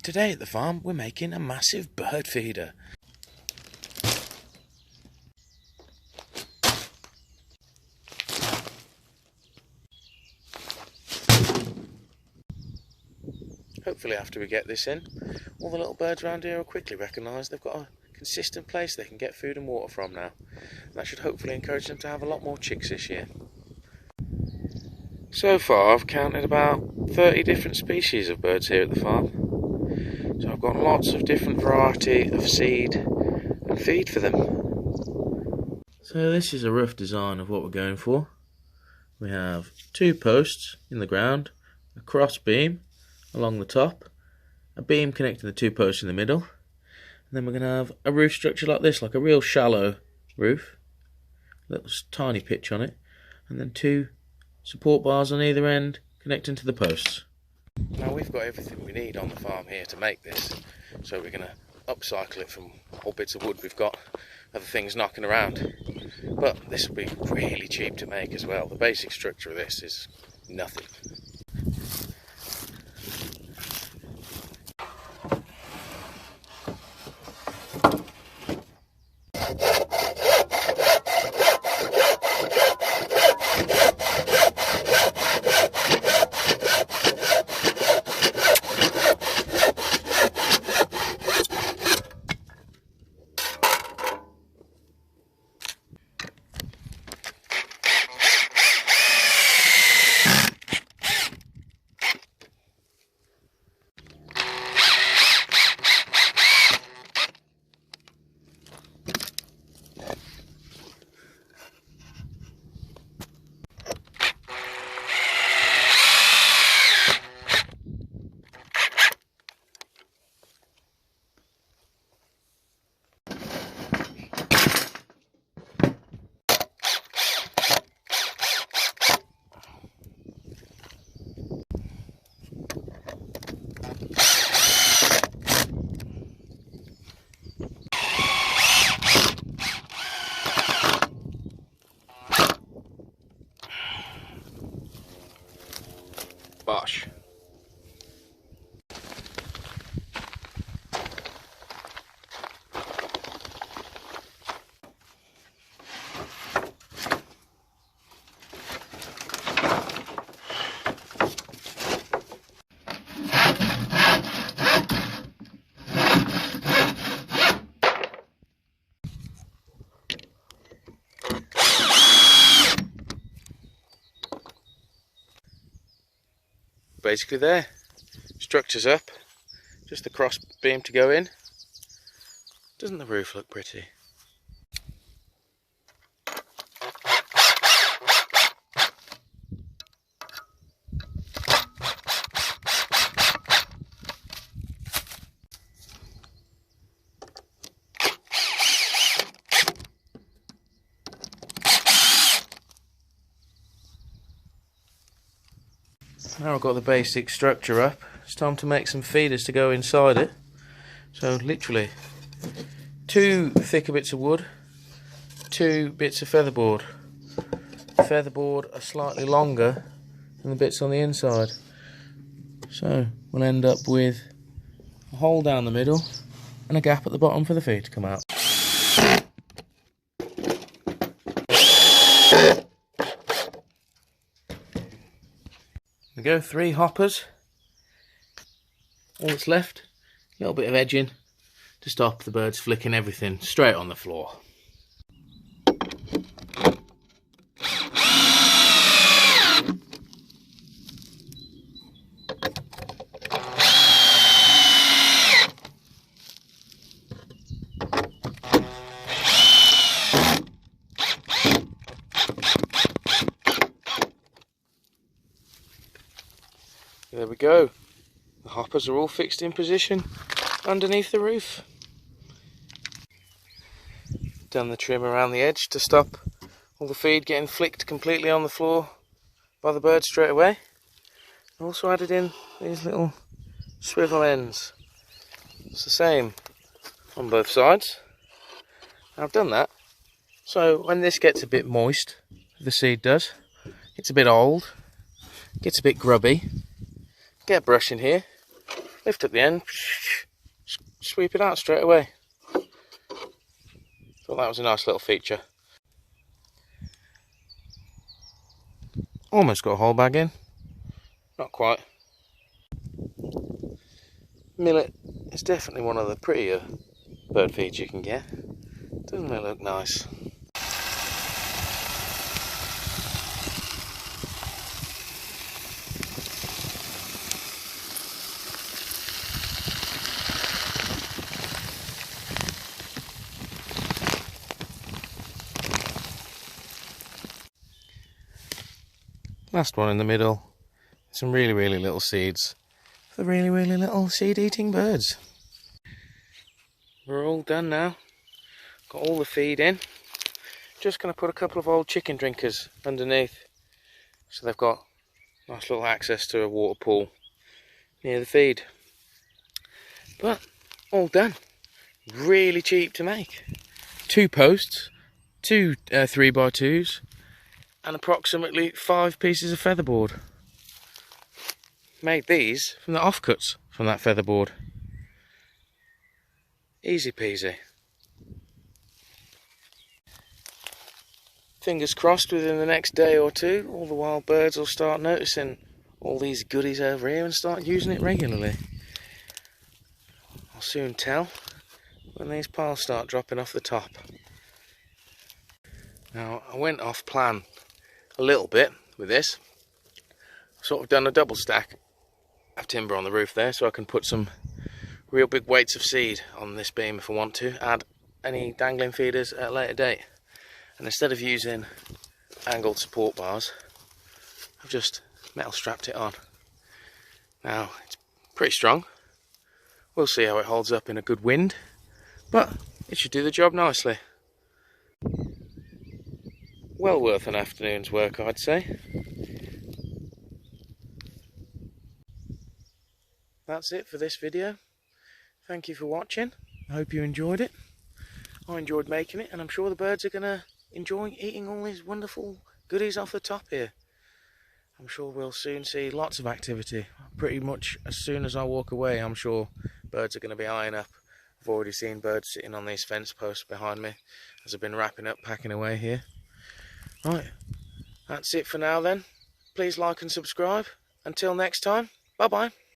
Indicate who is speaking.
Speaker 1: Today at the farm we're making a massive bird feeder. Hopefully after we get this in, all the little birds around here will quickly recognise they've got a consistent place they can get food and water from now. And that should hopefully encourage them to have a lot more chicks this year. So far I've counted about 30 different species of birds here at the farm. So I've got lots of different variety of seed and feed for them. So this is a rough design of what we're going for. We have 2 posts in the ground, a cross beam along the top, a beam connecting the 2 posts in the middle, and then we're going to have a roof structure like this, like a real shallow roof, little tiny pitch on it, and then 2 support bars on either end connecting to the posts. Now we've got everything we need on the farm here to make this, so we're going to upcycle it from old bits of wood we've got, other things knocking around. But this will be really cheap to make as well. The basic structure of this is nothing. Bosh. Basically there, structure's up, just the cross beam to go in. Doesn't the roof look pretty? Now I've got the basic structure up, it's time to make some feeders to go inside it. So literally 2 thicker bits of wood, 2 bits of featherboard. The featherboard are slightly longer than the bits on the inside. So we'll end up with a hole down the middle and a gap at the bottom for the feed to come out. We go 3 hoppers. All that's left, a little bit of edging to stop the birds flicking everything straight on the floor. There we go. The hoppers are all fixed in position underneath the roof. Done the trim around the edge to stop all the feed getting flicked completely on the floor by the birds straight away. I also added in these little swivel ends. It's the same on both sides. I've done that so when this gets a bit moist, the seed does, it's a bit old, gets a bit grubby, get a brush in here, lift up the end, sweep it out straight away. Thought that was a nice little feature. Almost got a whole bag in. Not quite. Millet is definitely one of the prettier bird feeds you can get. Doesn't it look nice? Last one in the middle. Some really little seeds for really little seed eating birds. We're all done now. Got all the feed in. Just going to put a couple of old chicken drinkers underneath so they've got nice little access to a water pool near the feed. But all done. Really cheap to make. 2 posts, 2 3x2s, and approximately 5 pieces of featherboard. Made these from the offcuts from that featherboard. Easy peasy. Fingers crossed within the next day or two all the wild birds will start noticing all these goodies over here and start using it regularly. I'll soon tell when these piles start dropping off the top. Now I went off plan a little bit with this. I've sort of done a double stack of timber on the roof there so I can put some real big weights of seed on this beam if I want to add any dangling feeders at a later date. And instead of using angled support bars, I've just metal strapped it on. Now it's pretty strong. We'll see how it holds up in a good wind, but it should do the job nicely. Well worth an afternoon's work, I'd say. That's it for this video. Thank you for watching. I hope you enjoyed it. I enjoyed making it, and I'm sure the birds are going to enjoy eating all these wonderful goodies off the top here. I'm sure we'll soon see lots of activity. Pretty much as soon as I walk away, I'm sure birds are going to be eyeing up. I've already seen birds sitting on these fence posts behind me as I've been wrapping up, packing away here. Right, that's it for now then. Please like and subscribe. Until next time, bye bye.